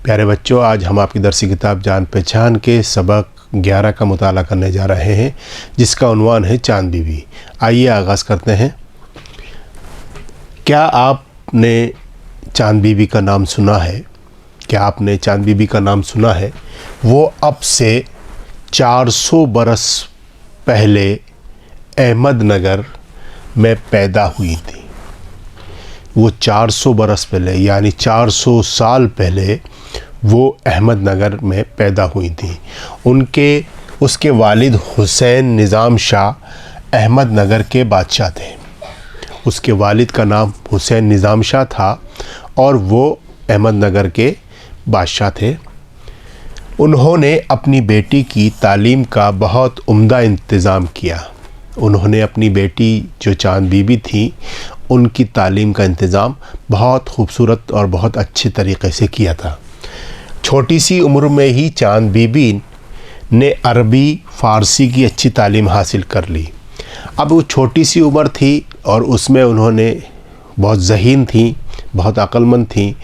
प्यारे बच्चों, आज हम आपकी दरसी किताब जान पहचान के सबक 11 का मुताला करने जा रहे हैं, जिसका उन्वान है चांद बीबी। आइए आगाज़ करते हैं। क्या आपने चांद बीबी का नाम सुना है? क्या आपने चांद बीबी का नाम सुना है? वो अब से 400 बरस पहले अहमदनगर में पैदा हुई थी। वो 400 बरस पहले यानी 400 साल पहले वो अहमदनगर में पैदा हुई थी। उसके वालिद हुसैन निज़ाम शाह अहमदनगर के बादशाह थे। उसके वालिद का नाम हुसैन निज़ाम शाह था और वो अहमदनगर के बादशाह थे। उन्होंने अपनी बेटी की तालीम का बहुत उम्दा इंतज़ाम किया। उन्होंने अपनी बेटी जो चांद बीबी थी, उनकी तालीम का इंतज़ाम बहुत खूबसूरत और बहुत अच्छे तरीक़े से किया था। छोटी सी उम्र में ही चांद बीबी ने अरबी फ़ारसी की अच्छी तालीम हासिल कर ली। अब वो छोटी सी उम्र थी और उसमें उन्होंने बहुत ज़हीन थी, बहुत अक्लमंद थी,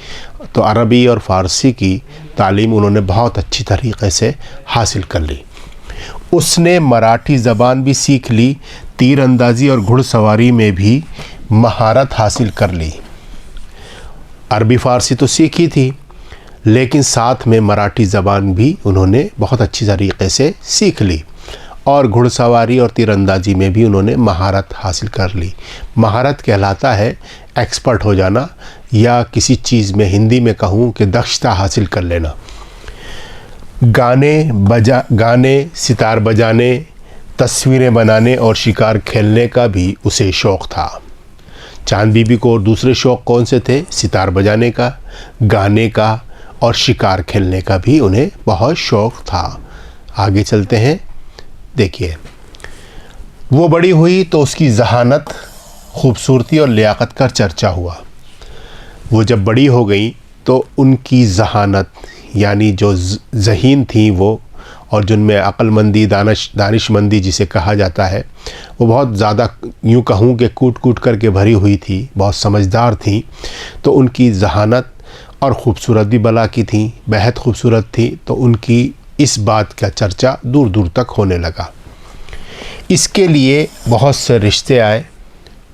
तो अरबी और फ़ारसी की तालीम उन्होंने बहुत अच्छी तरीक़े से हासिल कर ली। उसने मराठी ज़बान भी सीख ली, तीर अंदाज़ी और घुड़सवारी में भी महारत हासिल कर ली। अरबी फ़ारसी तो सीखी थी, लेकिन साथ में मराठी ज़बान भी उन्होंने बहुत अच्छी तरीक़े से सीख ली और घुड़सवारी और तीरंदाजी में भी उन्होंने महारत हासिल कर ली। महारत कहलाता है एक्सपर्ट हो जाना, या किसी चीज़ में हिंदी में कहूँ कि दक्षता हासिल कर लेना। गाने, सितार बजाने, तस्वीरें बनाने और शिकार खेलने का भी उसे शौक़ था। चांद बीबी को और दूसरे शौक़ कौन से थे? सितार बजाने का, गाने का और शिकार खेलने का भी उन्हें बहुत शौक़ था। आगे चलते हैं। देखिए, वो बड़ी हुई तो उसकी ज़हानत, खूबसूरती और लियाकत का चर्चा हुआ। वो जब बड़ी हो गई तो उनकी ज़हानत यानी जो ज़हीन थी वो, और जिनमें अक्लमंदी, दानिशमंदी जिसे कहा जाता है, वो बहुत ज़्यादा, यूँ कहूँ कि कूट कूट करके भरी हुई थी, बहुत समझदार थी। तो उनकी ज़हानत और ख़ूबसूरत भी बला की थी, बेहद खूबसूरत थी। तो उनकी इस बात का चर्चा दूर दूर तक होने लगा। इसके लिए बहुत से रिश्ते आए,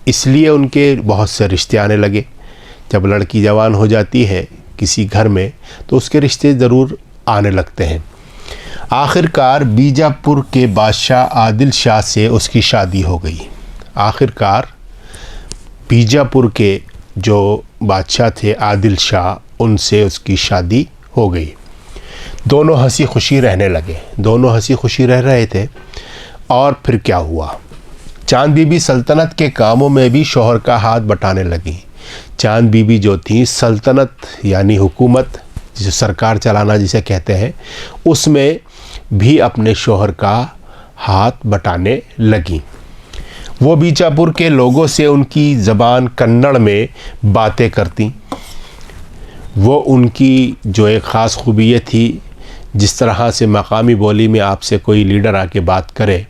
इसलिए उनके बहुत से रिश्ते आने लगे। जब लड़की जवान हो जाती है किसी घर में तो उसके रिश्ते ज़रूर आने लगते हैं। आखिरकार बीजापुर के बादशाह आदिल शाह से उसकी शादी हो गई। आखिरकार बीजापुर के जो बादशाह थे आदिल शाह, उनसे उसकी शादी हो गई। दोनों हंसी खुशी रहने लगे, दोनों हंसी खुशी रह रहे थे। और फिर क्या हुआ? चांद बीबी सल्तनत के कामों में भी शौहर का हाथ बटाने लगी। चांद बीबी जो थी, सल्तनत यानी हुकूमत, जिसे सरकार चलाना जिसे कहते हैं, उसमें भी अपने शौहर का हाथ बटाने लगी। वो बीजापुर के लोगों से उनकी ज़बान कन्नड़ में बातें करती। वो उनकी जो एक ख़ास खूबी ये थी, जिस तरह से मकामी बोली में आपसे कोई लीडर आके बात करे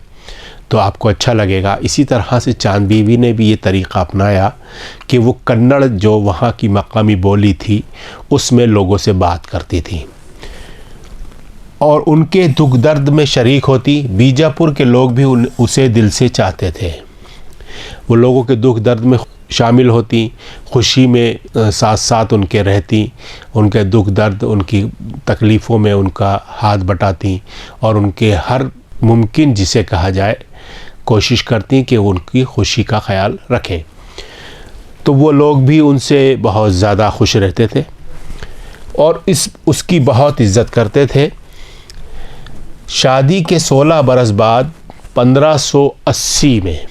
तो आपको अच्छा लगेगा, इसी तरह से चांद बीबी ने भी ये तरीक़ा अपनाया कि वो कन्नड़ जो वहाँ की मकामी बोली थी उसमें लोगों से बात करती थी और उनके दुख दर्द में शरीक होती। बीजापुर के लोग भी उसे दिल से चाहते थे। वो लोगों के दुख दर्द में शामिल होती, खुशी में साथ साथ उनके रहती, उनके दुख दर्द, उनकी तकलीफ़ों में उनका हाथ बटाती और उनके हर मुमकिन जिसे कहा जाए कोशिश करती कि वो उनकी खुशी का ख्याल रखें। तो वो लोग भी उनसे बहुत ज़्यादा खुश रहते थे और उसकी बहुत इज़्ज़त करते थे। शादी के 16 बरस बाद 1580 में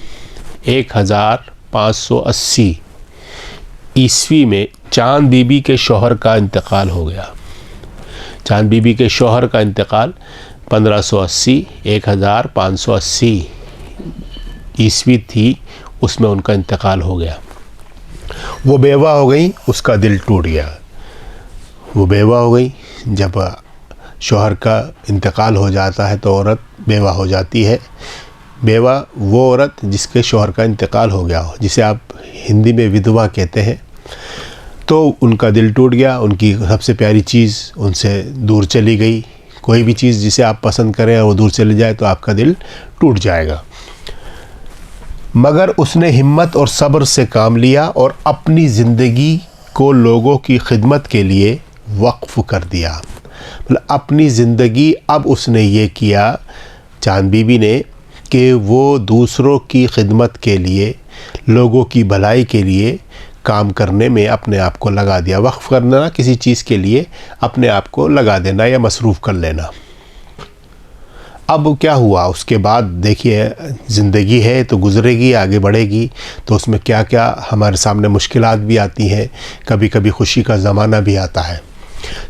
1580 ईस्वी में चांद बीबी के शौहर का इंतकाल हो गया। चांद बीबी के शौहर का इंतकाल 1580 ईस्वी थी, उसमें उनका इंतकाल हो गया। वो बेवा हो गई, उसका दिल टूट गया। वो बेवा हो गई। जब शौहर का इंतकाल हो जाता है तो औरत बेवा हो जाती है। बेवा वो औरत जिसके शौहर का इंतकाल हो गया हो, जिसे आप हिंदी में विधवा कहते हैं। तो उनका दिल टूट गया, उनकी सबसे प्यारी चीज़ उनसे दूर चली गई। कोई भी चीज़ जिसे आप पसंद करें और वो दूर चले जाए तो आपका दिल टूट जाएगा। मगर उसने हिम्मत और सब्र से काम लिया और अपनी ज़िंदगी को लोगों की खिदमत के लिए वक्फ़ कर दिया। मतलब अपनी ज़िंदगी अब उसने ये किया, चाँद बीबी ने, कि वो दूसरों की खिदमत के लिए, लोगों की भलाई के लिए काम करने में अपने आप को लगा दिया। वक्फ़ करना, किसी चीज़ के लिए अपने आप को लगा देना या मसरूफ़ कर लेना। अब क्या हुआ उसके बाद, देखिए ज़िंदगी है तो गुज़रेगी, आगे बढ़ेगी, तो उसमें क्या क्या हमारे सामने मुश्किलात भी आती हैं, कभी कभी खुशी का ज़माना भी आता है।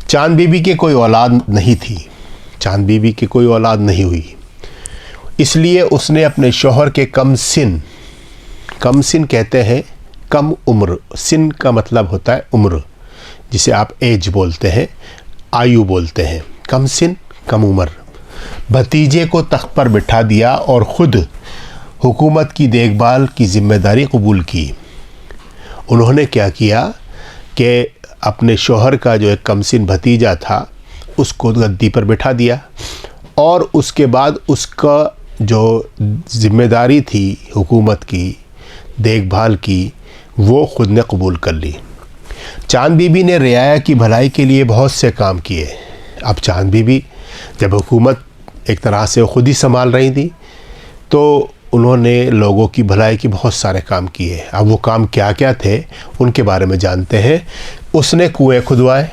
चाँद बीबी के कोई औलाद नहीं थी, चाँद बीबी की कोई औलाद नहीं हुई, इसलिए उसने अपने शौहर के कम सिन कहते हैं कम उम्र, सिन का मतलब होता है उम्र, जिसे आप एज बोलते हैं, आयु बोलते हैं, कम सिन कम उम्र, भतीजे को तख्त पर बिठा दिया और ख़ुद हुकूमत की देखभाल की ज़िम्मेदारी कबूल की। उन्होंने क्या किया कि अपने शौहर का जो एक कमसिन भतीजा था उसको गद्दी पर बिठा दिया और उसके बाद उसका जो ज़िम्मेदारी थी हुकूमत की देखभाल की, वो ख़ुद ने कबूल कर ली। चाँद बीबी ने रियाया की भलाई के लिए बहुत से काम किए। अब चाँद बीबी जब हुकूमत एक तरह से ख़ुद ही संभाल रही थी तो उन्होंने लोगों की भलाई की बहुत सारे काम किए। अब वो काम क्या क्या थे उनके बारे में जानते हैं। उसने कुएँ खुदवाए,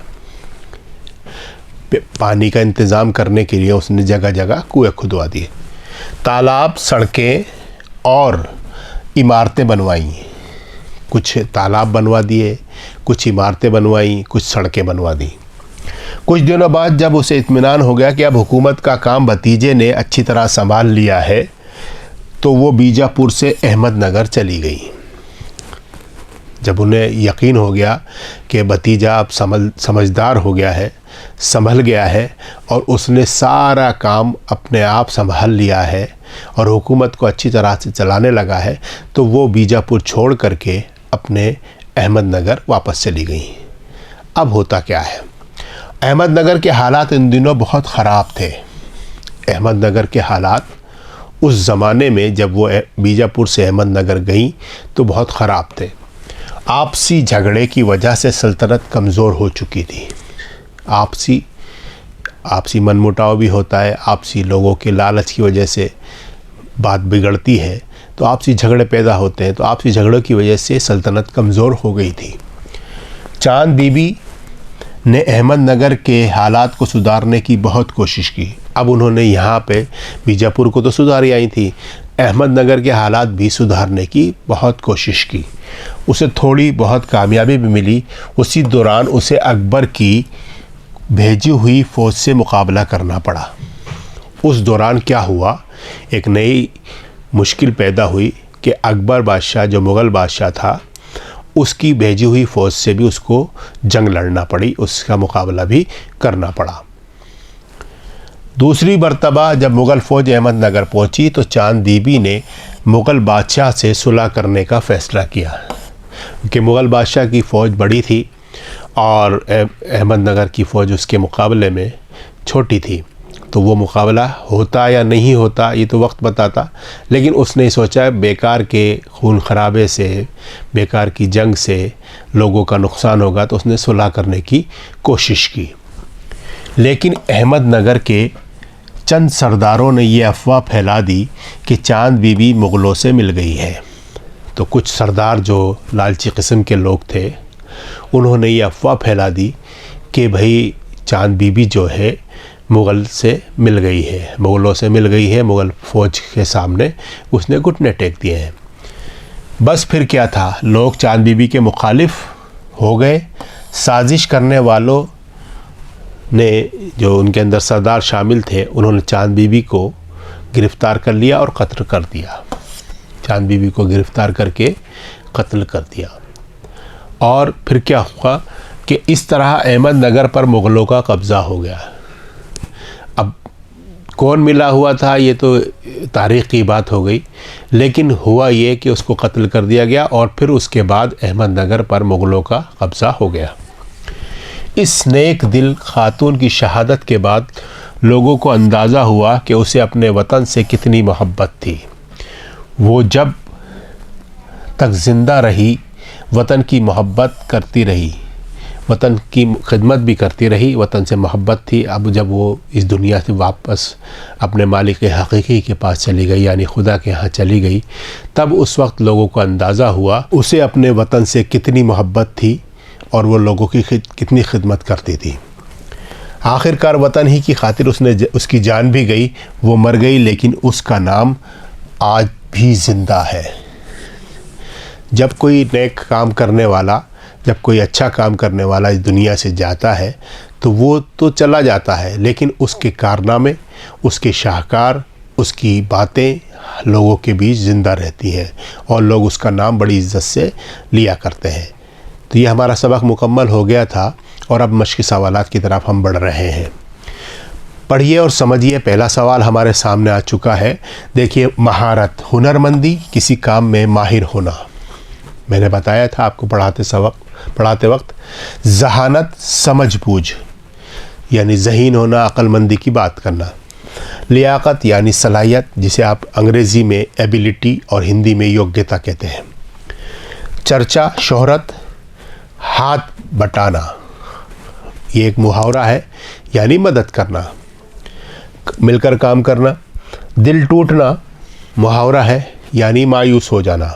पानी का इंतज़ाम करने के लिए उसने जगह जगह कुएँ खुदवा दिए, तालाब, सड़कें और इमारतें बनवाई। कुछ तालाब बनवा दिए, कुछ इमारतें बनवाई, कुछ सड़कें बनवा दी। कुछ दिनों बाद जब उसे इत्मीनान हो गया कि अब हुकूमत का काम भतीजे ने अच्छी तरह संभाल लिया है, तो वो बीजापुर से अहमदनगर चली गई। जब उन्हें यकीन हो गया कि भतीजा अब समझदार हो गया है, संभल गया है और उसने सारा काम अपने आप संभाल लिया है और हुकूमत को अच्छी तरह से चलाने लगा है, तो वो बीजापुर छोड़ करके अपने अहमदनगर वापस चली गई। अब होता क्या है, अहमदनगर के हालात इन दिनों बहुत ख़राब थे। अहमदनगर के हालात उस ज़माने में जब वो बीजापुर से अहमदनगर गई तो बहुत ख़राब थे। आपसी झगड़े की वजह से सल्तनत कमज़ोर हो चुकी थी। आपसी मनमुटाव भी होता है, आपसी लोगों के लालच की वजह से बात बिगड़ती है, तो आपसी झगड़े पैदा होते हैं। तो आपसी झगड़ों की वजह से सल्तनत कमज़ोर हो गई थी। चाँद बीबी ने अहमदनगर के हालात को सुधारने की बहुत कोशिश की। अब उन्होंने यहाँ पे बीजापुर को तो सुधारी आई थी, अहमदनगर के हालात भी सुधारने की बहुत कोशिश की। उसे थोड़ी बहुत कामयाबी भी मिली। उसी दौरान उसे अकबर की भेजी हुई फ़ौज से मुकाबला करना पड़ा। उस दौरान क्या हुआ, एक नई मुश्किल पैदा हुई कि अकबर बादशाह जो मुग़ल बादशाह था उसकी भेजी हुई फ़ौज से भी उसको जंग लड़ना पड़ी, उसका मुकाबला भी करना पड़ा। दूसरी मरतबा जब मुग़ल फ़ौज अहमदनगर पहुंची तो चाँद बीबी ने मुग़ल बादशाह से सुलह करने का फ़ैसला किया, क्योंकि मुग़ल बादशाह की फ़ौज बड़ी थी और अहमदनगर की फ़ौज उसके मुकाबले में छोटी थी। तो वो मुकाबला होता या नहीं होता ये तो वक्त बताता, लेकिन उसने सोचा बेकार के खून खराबे से, बेकार की जंग से लोगों का नुकसान होगा, तो उसने सुलह करने की कोशिश की। लेकिन अहमदनगर के चंद सरदारों ने ये अफवाह फैला दी कि चाँद बीबी मुग़लों से मिल गई है। तो कुछ सरदार जो लालची किस्म के लोग थे उन्होंने ये अफवाह फैला दी कि भाई चाँद बीबी जो है मुग़ल से मिल गई है, मुग़लों से मिल गई है, मुग़ल फ़ौज के सामने उसने घुटने टेक दिए हैं। बस फिर क्या था, लोग चाँद बीबी के मुखालिफ हो गए। साजिश करने वालों ने, जो उनके अंदर सरदार शामिल थे, उन्होंने चाँद बीबी को गिरफ़्तार कर लिया और कत्ल कर दिया। चाँद बीबी को गिरफ़्तार करके कत्ल कर दिया। और फिर क्या हुआ कि इस तरह अहमदनगर पर मुग़लों का कब्ज़ा हो गया। अब कौन मिला हुआ था ये तो तारीख़ की बात हो गई, लेकिन हुआ ये कि उसको कत्ल कर दिया गया और फिर उसके बाद अहमदनगर पर मुग़लों का कब्ज़ा हो गया। इस नेक दिल खातून की शहादत के बाद लोगों को अंदाज़ा हुआ कि उसे अपने वतन से कितनी मोहब्बत थी। वो जब तक ज़िंदा रही वतन की मोहब्बत करती रही, वतन की खिदमत भी करती रही, वतन से मोहब्बत थी। अब जब वो इस दुनिया से वापस अपने मालिक हकीकी के पास चली गई, यानी खुदा के यहाँ चली गई, तब उस वक्त लोगों को अंदाज़ा हुआ उसे अपने वतन से कितनी मोहब्बत थी और वो लोगों की कितनी खिदमत करती थी। आखिरकार वतन ही की खातिर उसकी जान भी गई, वो मर गई, लेकिन उसका नाम आज भी ज़िंदा है। जब कोई नेक काम करने वाला, जब कोई अच्छा काम करने वाला इस दुनिया से जाता है तो वो तो चला जाता है, लेकिन उसके कारनामे, उसके शाहकार, उसकी बातें लोगों के बीच ज़िंदा रहती हैं और लोग उसका नाम बड़ी इज़्ज़त से लिया करते हैं। तो ये हमारा सबक मुकम्मल हो गया था और अब मश्क़ी सवालात की तरफ हम बढ़ रहे हैं। पढ़िए और समझिए। पहला सवाल हमारे सामने आ चुका है। देखिए, महारत, हुनरमंदी, किसी काम में माहिर होना। मैंने बताया था आपको पढ़ाते वक्त, जहानत, समझ बूझ यानी ज़हीन होना, अक्लमंदी की बात करना। लियाकत यानी सलाहियत, जिसे आप अंग्रेज़ी में एबिलिटी और हिंदी में योग्यता कहते हैं। चर्चा, शोहरत, हाथ बटाना, ये एक मुहावरा है, यानी मदद करना, मिलकर काम करना। दिल टूटना मुहावरा है, यानी मायूस हो जाना।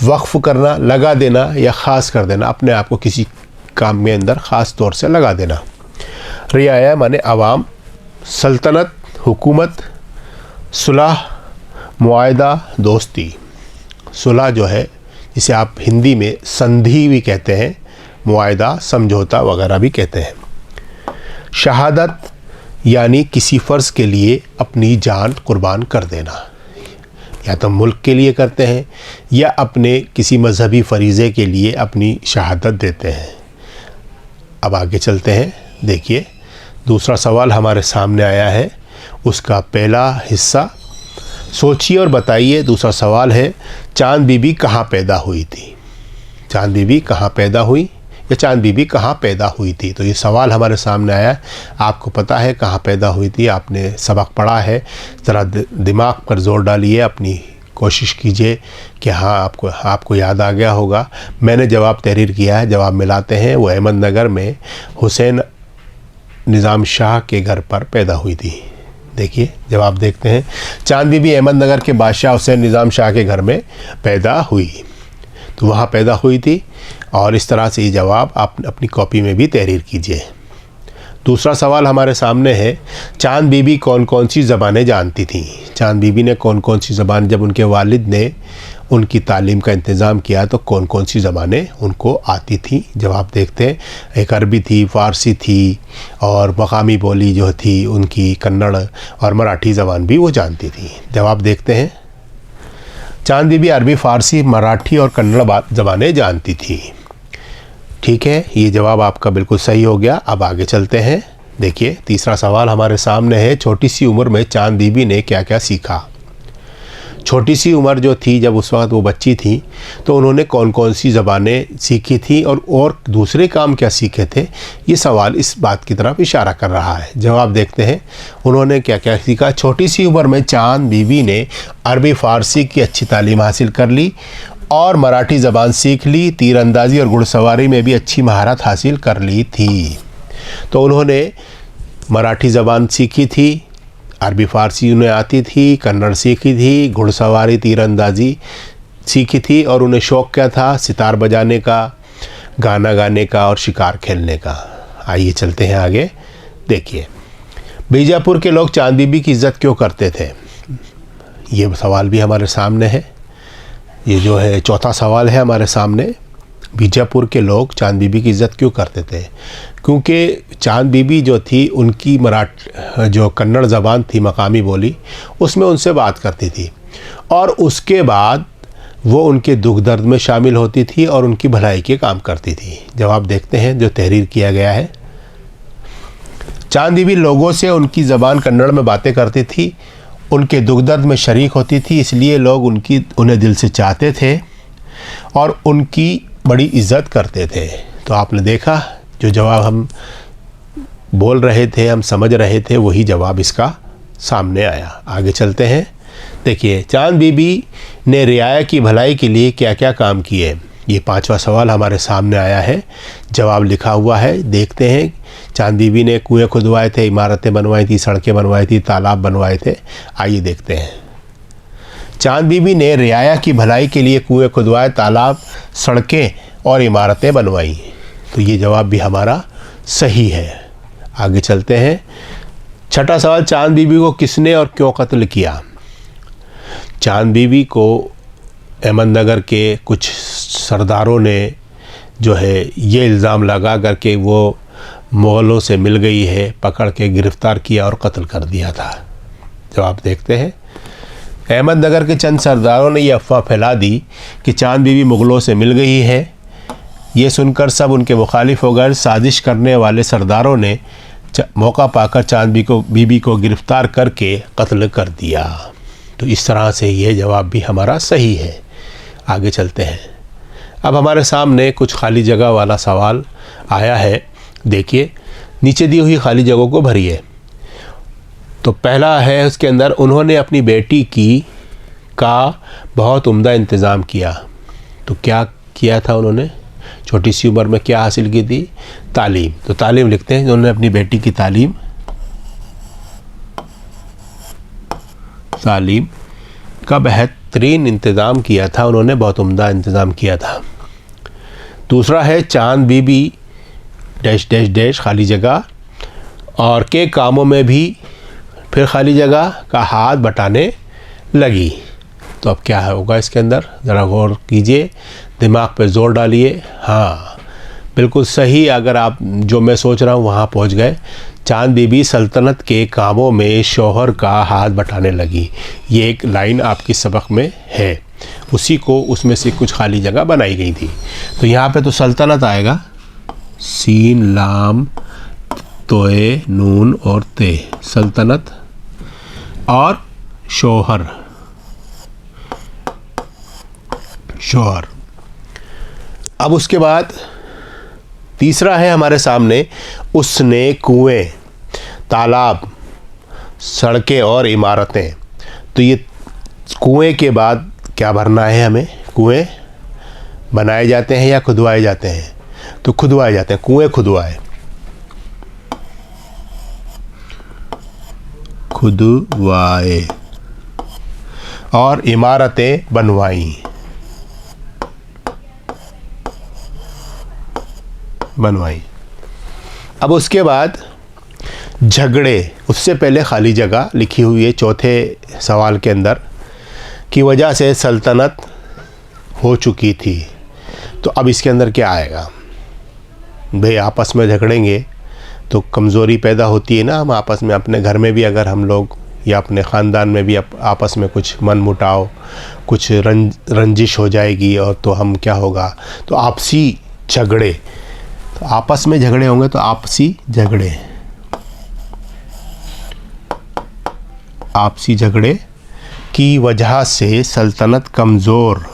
वक्फ़ करना, लगा देना या ख़ास कर देना, अपने आप को किसी काम में अंदर ख़ास तौर से लगा देना। रियाया माने आवाम, सल्तनत, हुकूमत, सुलह, मुआहदा, दोस्ती। सुलह जो है, जिसे आप हिंदी में संधि भी कहते हैं, मुआहदा, समझौता वगैरह भी कहते हैं। शहादत यानी किसी फ़र्ज़ के लिए अपनी जान कुर्बान कर देना, या तो मुल्क के लिए करते हैं या अपने किसी मजहबी फ़रीज़े के लिए अपनी शहादत देते हैं। अब आगे चलते हैं। देखिए, दूसरा सवाल हमारे सामने आया है, उसका पहला हिस्सा सोचिए और बताइए। दूसरा सवाल है, चांद बीबी कहाँ पैदा हुई थी? चांद बीबी कहाँ पैदा हुई या चांद बीबी कहाँ पैदा हुई थी? तो ये सवाल हमारे सामने आया। आपको पता है कहाँ पैदा हुई थी, आपने सबक पढ़ा है। ज़रा दिमाग पर ज़ोर डालिए, अपनी कोशिश कीजिए कि हाँ, आपको याद आ गया होगा। मैंने जवाब तहरीर किया है, जवाब मिलाते हैं। वो अहमदनगर में हुसैन निज़ाम शाह के घर पर पैदा हुई थी। देखिए, जवाब देखते हैं। चांद बीबी अहमदनगर के बादशाह हुसैन निज़ाम शाह के घर में पैदा हुई, तो वहाँ पैदा हुई थी। और इस तरह से ये जवाब आप अपनी कॉपी में भी तहरीर कीजिए। दूसरा सवाल हमारे सामने है, चांद बीबी कौन कौन सी ज़बानें जानती थीं? चांद बीबी ने कौन कौन सी ज़बान, जब उनके वालिद ने उनकी तालीम का इंतज़ाम किया तो कौन कौन सी ज़बानें उनको आती थीं? जवाब देखते हैं। एक अरबी थी, फ़ारसी थी, और मकामी बोली जो थी उनकी कन्नड़ और मराठी ज़बान भी वो जानती थी। जवाब देखते हैं। चांद बीबी अरबी, फ़ारसी, मराठी और कन्नड़ ज़बानें जानती थी। ठीक है, ये जवाब आपका बिल्कुल सही हो गया। अब आगे चलते हैं। देखिए, तीसरा सवाल हमारे सामने है, छोटी सी उम्र में चांद बीबी ने क्या क्या सीखा? छोटी सी उम्र जो थी, जब उस वक्त वो बच्ची थी, तो उन्होंने कौन कौन सी ज़बानें सीखी थी और दूसरे काम क्या सीखे थे? ये सवाल इस बात की तरफ इशारा कर रहा है। जवाब देखते हैं। उन्होंने क्या क्या सीखा? छोटी सी उम्र में चांद बीबी ने अरबी, फ़ारसी की अच्छी तालीम हासिल कर ली और मराठी ज़बान सीख ली। तीरंदाजी और घुड़सवारी में भी अच्छी महारत हासिल कर ली थी। तो उन्होंने मराठी ज़बान सीखी थी, अरबी, फ़ारसी उन्हें आती थी, कन्नड़ सीखी थी, घुड़सवारी, तीरंदाजी सीखी थी, और उन्हें शौक़ क्या था? सितार बजाने का, गाना गाने का और शिकार खेलने का। आइए चलते हैं आगे। देखिए, बीजापुर के लोग चांद बीबी की इज़्ज़त क्यों करते थे? ये सवाल भी हमारे सामने है। ये जो है चौथा सवाल है हमारे सामने। बीजापुर के लोग चांद बीबी की इज़्ज़त क्यों करते थे? क्योंकि चांद बीबी जो थी, उनकी जो कन्नड़ ज़बान थी, मकामी बोली, उसमें उनसे बात करती थी और उसके बाद वो उनके दुख दर्द में शामिल होती थी और उनकी भलाई के काम करती थी। जवाब देखते हैं जो तहरीर किया गया है। चांद बीबी लोगों से उनकी ज़बान कन्नड़ में बातें करती थी, उनके दुख दर्द में शरीक होती थी, इसलिए लोग उन्हें दिल से चाहते थे और उनकी बड़ी इज़्ज़त करते थे। तो आपने देखा जो जवाब हम बोल रहे थे, हम समझ रहे थे, वही जवाब इसका सामने आया। आगे चलते हैं। देखिए, चांद बीबी ने रियाया की भलाई के लिए क्या क्या काम किए, ये 5वां सवाल हमारे सामने आया है। जवाब लिखा हुआ है, देखते हैं। चांद बीबी ने कुएं खुदवाए थे, इमारतें बनवाई थी, सड़कें बनवाई थी, तालाब बनवाए थे। आइए देखते हैं। चांद बीबी ने रियाया की भलाई के लिए कुएं खुदवाए, तालाब, सड़कें और इमारतें बनवाई। तो ये जवाब भी हमारा सही है। आगे चलते हैं। छठा सवाल, चांद बीबी को किसने और क्यों कत्ल किया। चांद बीबी को अहमदनगर के कुछ सरदारों ने जो है ये इल्ज़ाम लगा करके वो मुग़लों से मिल गई है, पकड़ के गिरफ़्तार किया और कत्ल कर दिया था। जवाब देखते हैं। अहमदनगर के चंद सरदारों ने यह अफवाह फैला दी कि चांद बीबी मुग़लों से मिल गई है। ये सुनकर सब उनके मुखालिफ हो गए। साजिश करने वाले सरदारों ने मौका पाकर चांद बीबी को गिरफ़्तार करके कत्ल कर दिया। तो इस तरह से ये जवाब भी हमारा सही है। आगे चलते हैं। अब हमारे सामने कुछ खाली जगह वाला सवाल आया है। देखिए, नीचे दी हुई खाली जगहों को भरिए। तो पहला है, उसके अंदर उन्होंने अपनी बेटी का बहुत उम्दा इंतज़ाम किया। तो क्या किया था उन्होंने? छोटी सी उम्र में क्या हासिल की थी? तालीम। तो तालीम लिखते हैं, उन्होंने अपनी बेटी की तालीम का बेहतरीन इंतज़ाम किया था। उन्होंने बहुत उम्दा इंतज़ाम किया था। दूसरा है, चांद बीबी डैश डैश डैश खाली जगह और के कामों में भी फिर खाली जगह का हाथ बटाने लगी। तो अब क्या होगा इसके अंदर? ज़रा गौर कीजिए, दिमाग पे ज़ोर डालिए। हाँ, बिल्कुल सही। अगर आप जो मैं सोच रहा हूँ वहाँ पहुँच गए। चांद बीबी सल्तनत के कामों में शौहर का हाथ बटाने लगी। ये एक लाइन आपकी सबक में है, उसी को उसमें से कुछ खाली जगह बनाई गई थी। तो यहाँ पे तो सल्तनत आएगा, सीन लाम तोए नून और ते, सल्तनत, और शौहर अब उसके बाद तीसरा है हमारे सामने, उसने कुएं, तालाब, सड़कें और इमारतें। तो ये कुएं के बाद क्या भरना है हमें? कुएं बनाए जाते हैं या खुदवाए जाते हैं? तो खुदवाए जाते हैं। कुएं खुदवाए और इमारतें बनवाई। अब उसके बाद झगड़े, उससे पहले खाली जगह लिखी हुई है चौथे सवाल के अंदर, की वजह से सल्तनत हो चुकी थी। तो अब इसके अंदर क्या आएगा? भाई आपस में झगड़ेंगे तो कमज़ोरी पैदा होती है ना। हम आपस में, अपने घर में भी अगर हम लोग या अपने ख़ानदान में भी आपस में कुछ मन मुटाव, कुछ रंजिश हो जाएगी और तो हम क्या होगा? तो आपसी झगड़े, तो आपस में झगड़े होंगे तो आपसी झगड़े की वजह से सल्तनत कमज़ोर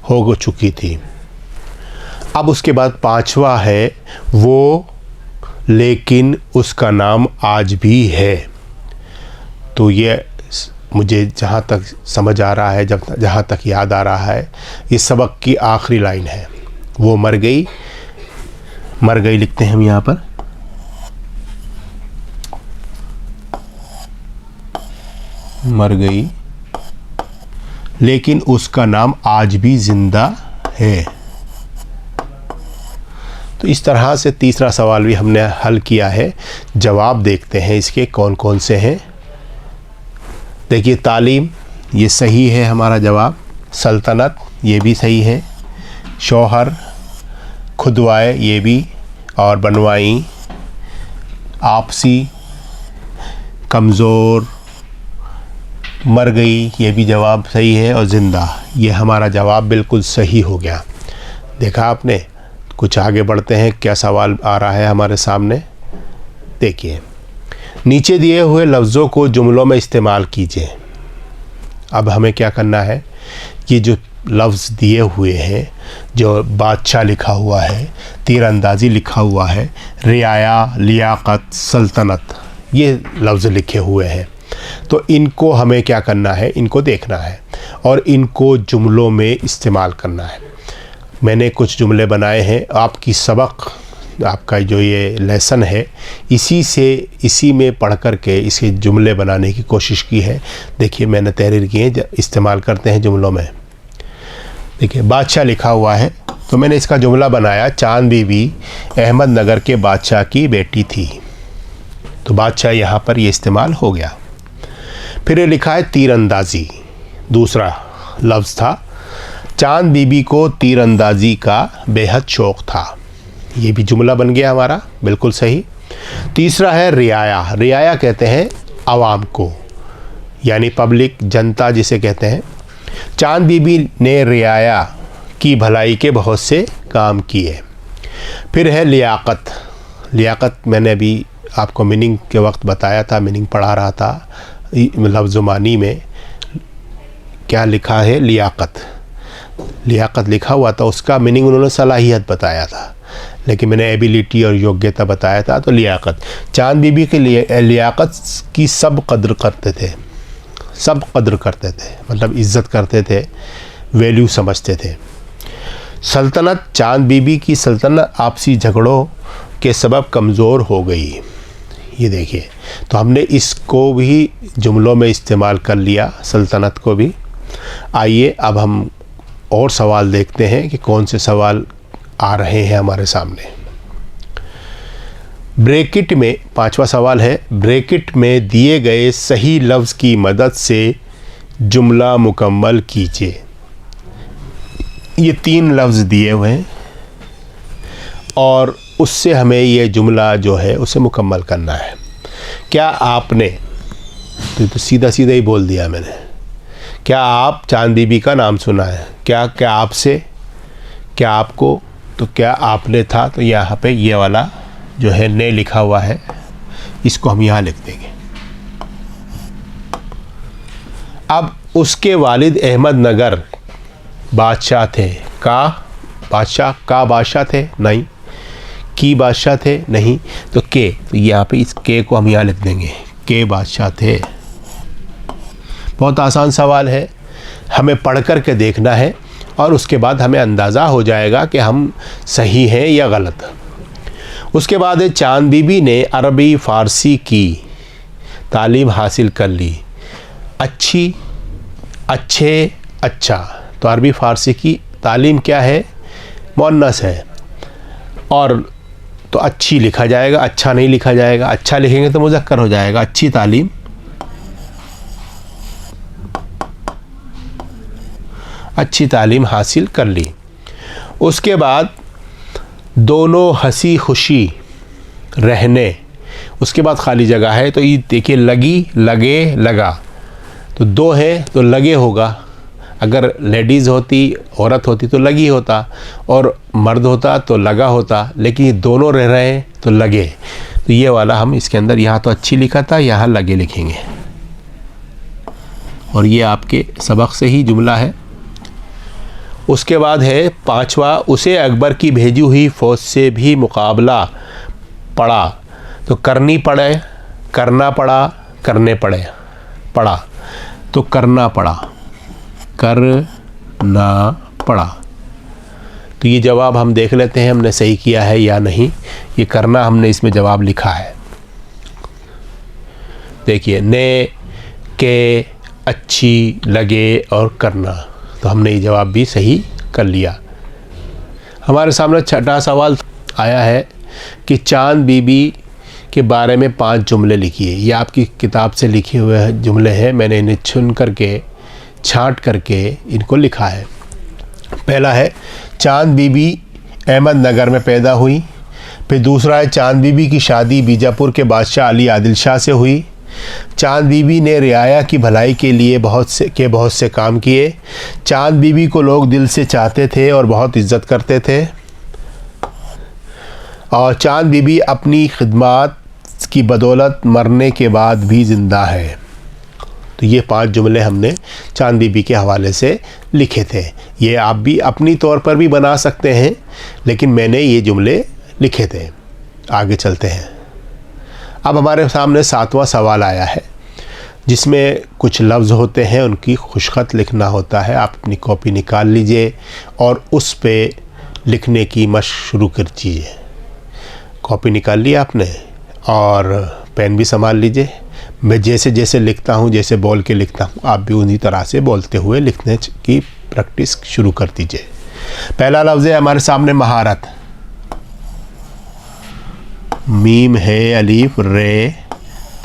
हो चुकी थी। अब उसके बाद पांचवा है वो, लेकिन उसका नाम आज भी है। तो ये मुझे जहाँ तक समझ आ रहा है, जहाँ तक याद आ रहा है, इस सबक की आखिरी लाइन है। वो मर गई लिखते हैं हम यहाँ पर। मर गई लेकिन उसका नाम आज भी जिंदा है। तो इस तरह से तीसरा सवाल भी हमने हल किया है। जवाब देखते हैं इसके कौन कौन से हैं। देखिए, तालीम, ये सही है हमारा जवाब। सल्तनत, ये भी सही है। शौहर, खुदवाए, ये भी, और बनवाई। आपसी, कमज़ोर, मर गई, ये भी जवाब सही है। और ज़िंदा, ये हमारा जवाब बिल्कुल सही हो गया। देखा आपने? कुछ आगे बढ़ते हैं, क्या सवाल आ रहा है हमारे सामने। देखिए, नीचे दिए हुए लफ्ज़ों को जुमलों में इस्तेमाल कीजिए। अब हमें क्या करना है, ये जो लफ्ज़ दिए हुए हैं, जो बादशाह लिखा हुआ है, तीरंदाजी लिखा हुआ है, रियाया, लियाकत, सल्तनत, ये लफ्ज़ लिखे हुए हैं, तो इनको हमें क्या करना है, इनको देखना है और इनको जुमलों में इस्तेमाल करना है। मैंने कुछ जुमले बनाए हैं, आपकी सबक, आपका जो ये लेसन है, इसी में पढ़ कर के इसके जुमले बनाने की कोशिश की है। देखिए, मैंने तहरीर की है, इस्तेमाल करते हैं जुमलों में। देखिए, बादशाह लिखा हुआ है, तो मैंने इसका जुमला बनाया, चांद बीबी अहमदनगर के बादशाह की बेटी थी। तो बादशाह यहाँ पर ये इस्तेमाल हो गया। फिर ये लिखा है तीरंदाजी, दूसरा लफ्ज़ था, चांद बीबी को तीरंदाजी का बेहद शौक़ था। ये भी जुमला बन गया हमारा, बिल्कुल सही। तीसरा है रियाया। रियाया कहते हैं आवाम को, यानी पब्लिक, जनता जिसे कहते हैं। चांद बीबी ने रियाया की भलाई के बहुत से काम किए। फिर है लियाकत। लियाकत मैंने अभी आपको मीनिंग के वक्त बताया था, मीनिंग पढ़ा रहा था, लफ्ज़-ओ-मानी में क्या लिखा है, लियाकत। लियाकत लिखा हुआ था, उसका मीनिंग उन्होंने सलाहियत बताया था, लेकिन मैंने एबिलिटी और योग्यता बताया था। तो लियाकत, चांद बीबी के लिए लियाकत की सब कद्र करते थे, सब कद्र करते थे, मतलब इज़्ज़त करते थे, वैल्यू समझते थे। सल्तनत, चांद बीबी की सल्तनत आपसी झगड़ों के सबब कमज़ोर हो गई। ये देखिए, तो हमने इसको भी जुमलों में इस्तेमाल कर लिया, सल्तनत को भी। आइए अब हम और सवाल देखते हैं कि कौन से सवाल आ रहे हैं हमारे सामने। ब्रैकेट में, पांचवा सवाल है, ब्रैकेट में दिए गए सही लफ्ज़ की मदद से जुमला मुकम्मल कीजिए। ये 3 लफ्ज़ दिए हुए हैं और उससे हमें ये जुमला जो है उसे मुकम्मल करना है। क्या आपने, तो सीधा सीधा ही बोल दिया मैंने, क्या आप चांद बीबी का नाम सुना है? क्या आपसे, क्या आपको, तो क्या आपने था, तो यहाँ पे ये वाला जो है ने लिखा हुआ है, इसको हम यहाँ लिख देंगे। अब उसके वालिद अहमदनगर बादशाह थे। का बादशाह थे? नहीं। की बादशाह थे? नहीं। तो यहाँ पे इस के को हम यहाँ लिख देंगे, के बादशाह थे। बहुत आसान सवाल है, हमें पढ़ कर के देखना है और उसके बाद हमें अंदाज़ा हो जाएगा कि हम सही हैं या गलत। उसके बाद है, चांद बीबी ने अरबी फ़ारसी की तालीम हासिल कर ली। अच्छी, अच्छे, अच्छा, तो अरबी फ़ारसी की तालीम क्या है, मुअन्नस है, और तो अच्छी लिखा जाएगा, अच्छा नहीं लिखा जाएगा। अच्छा लिखेंगे तो मुज़क्कर हो जाएगा। अच्छी तालीम, अच्छी तालीम हासिल कर ली। उसके बाद दोनों हंसी खुशी रहने, उसके बाद खाली जगह है, तो ये देखिए, लगी, लगे, लगा, तो 2 है तो लगे होगा। अगर लेडीज़ होती, औरत होती तो लगी होता, और मर्द होता तो लगा होता, लेकिन ये दोनों रह रहे हैं तो लगे। तो ये वाला हम इसके अंदर, यहाँ तो अच्छी लिखा था, यहाँ लगे लिखेंगे, और ये आपके सबक से ही जुमला है। उसके बाद है 5वां, उसे अकबर की भेजी हुई फ़ौज से भी मुकाबला पड़ा। तो करनी पड़े, करना पड़ा, करने पड़े, पड़ा, तो करना पड़ा, करना पड़ा। तो ये जवाब हम देख लेते हैं हमने सही किया है या नहीं। ये करना हमने इसमें जवाब लिखा है। देखिए, ने, के, अच्छी, लगे और करना, तो हमने ये जवाब भी सही कर लिया। हमारे सामने 6वां सवाल आया है कि चांद बीबी के बारे में 5 जुमले लिखिए। ये आपकी किताब से लिखे हुए जुमले हैं, मैंने इन्हें चुन करके, छांट करके इनको लिखा है। पहला है, चांद बीबी अहमदनगर में पैदा हुई। फिर दूसरा है, चांद बीबी की शादी बीजापुर के बादशाह अली आदिल शाह से हुई। चांद बीबी ने रियाया की भलाई के लिए बहुत से काम किए। चांद बीबी को लोग दिल से चाहते थे और बहुत इज़्ज़त करते थे। और चाँद बीबी अपनी खिदमत की बदौलत मरने के बाद भी ज़िंदा है। तो ये 5 जुमले हमने चाँद बीबी के हवाले से लिखे थे। ये आप भी अपनी तौर पर भी बना सकते हैं, लेकिन मैंने ये जुमले लिखे थे। आगे चलते हैं। अब हमारे सामने 7वां सवाल आया है, जिसमें कुछ लफ्ज़ होते हैं, उनकी खुशखत लिखना होता है। आप अपनी कॉपी निकाल लीजिए और उस पे लिखने की मशक शुरू कर दीजिए। कॉपी निकाल लिया आपने और पेन भी संभाल लीजिए। मैं जैसे जैसे लिखता हूँ, जैसे बोल के लिखता हूँ, आप भी उन्हीं तरह से बोलते हुए लिखने की प्रैक्टिस शुरू कर दीजिए। पहला लफ्ज़ है हमारे सामने महारत। मीम है अलीफ रे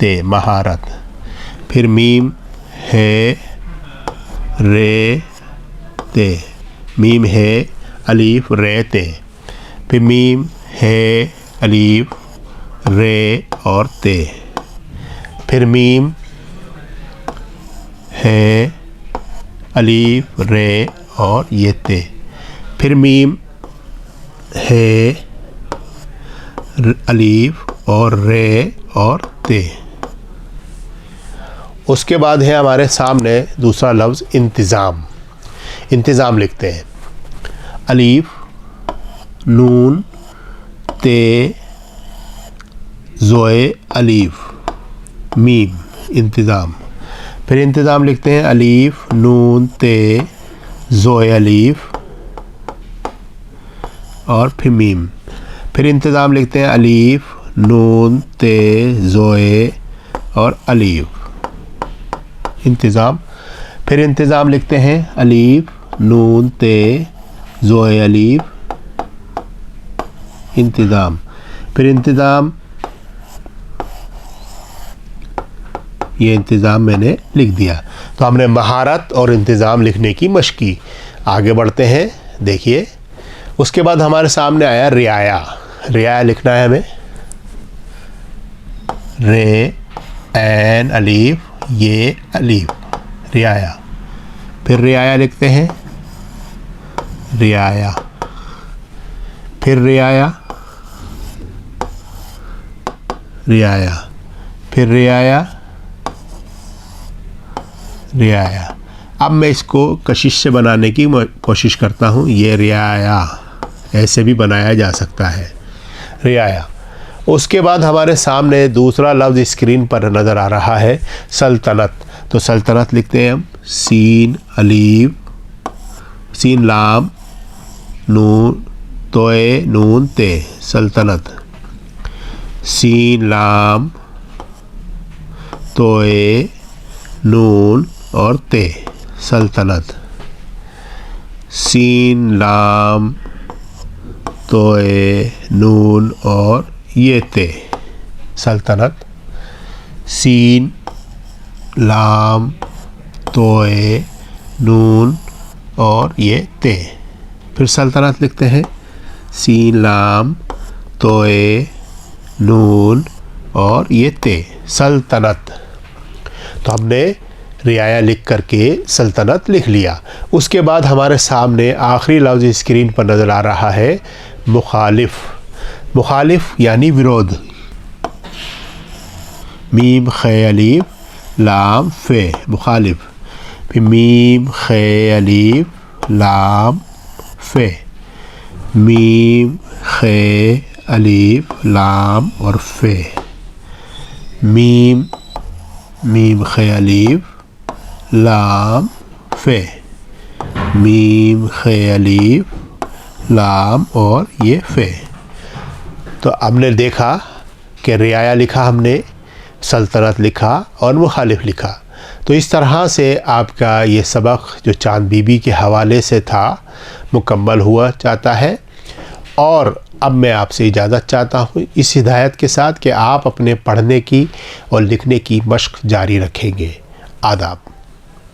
ते, महारत। फिर मीम है रे ते, मीम है अलीफ रे ते। फिर मीम है अलीफ रे और ते। फिर मीम है अलीफ रे और ये ते। फिर मीम है अलीफ और रे और ते। उसके बाद है हमारे सामने दूसरा लफ्ज़ इंतज़ाम। इंतज़ाम लिखते हैं। अलीफ नून ते ज़ोए अलीफ मीम, इंतज़ाम। फिर इंतज़ाम लिखते हैं अलीफ नून ते ज़ोए अलीफ और फिर मीम। फिर इंतज़ाम लिखते हैं अलीफ नून ते ज़ोए और अलीफ, इंतज़ाम। फिर इंतज़ाम लिखते हैं अलीफ नून ते ज़ोए अलीफ, इंतज़ाम। फिर इंतज़ाम, ये इंतज़ाम मैंने लिख दिया। तो हमने महारत और इंतज़ाम लिखने की मशक की। आगे बढ़ते हैं, देखिए। उसके बाद हमारे सामने आया रियाया। रियाया लिखना है हमें। रे एन अलीफ ये अलीफ, रियाया। फिर रियाया लिखते हैं, रियाया। फिर रियाया, रियाया। फिर रियाया, रियाया। अब मैं इसको कशिश से बनाने की कोशिश करता हूँ। ये रियाया ऐसे भी बनाया जा सकता है, रियाया। उसके बाद हमारे सामने दूसरा लफ्ज़ स्क्रीन पर नज़र आ रहा है, सल्तनत। तो सल्तनत लिखते हैं हम। सीन अलीफ, सीन लाम नून तोए नून ते, सल्तनत। सीन लाम तोए नून और ते, सल्तनत। सीन लाम तोए नून और ये ते, सल्तनत। सीन लाम तोए नून और ये ते। फिर सल्तनत लिखते हैं। सीन लाम तोए नून और ये ते, सल्तनत। तो हमने रियाया लिख करके सल्तनत लिख लिया। उसके बाद हमारे सामने आखिरी लफ्ज़ स्क्रीन पर नज़र आ रहा है, मुखालिफ। मुखालिफ यानी विरोध। मीम खे अलीफ लाम फे, मुखालिफ। फिर मीम खे अलीफ लाम फे, मीम खे अलीफ लाम और फे, मीम मीम खे अलीफ लाम फे, मीम खे अलीफ लाम और ये फे। तो हमने देखा कि रियाया लिखा हमने, सल्तनत लिखा और मुखालिफ लिखा। तो इस तरह से आपका ये सबक जो चाँद बीबी के हवाले से था मुकम्मल हुआ चाहता है। और अब मैं आपसे इजाज़त चाहता हूँ इस हिदायत के साथ कि आप अपने पढ़ने की और लिखने की मशक जारी रखेंगे। आदाब।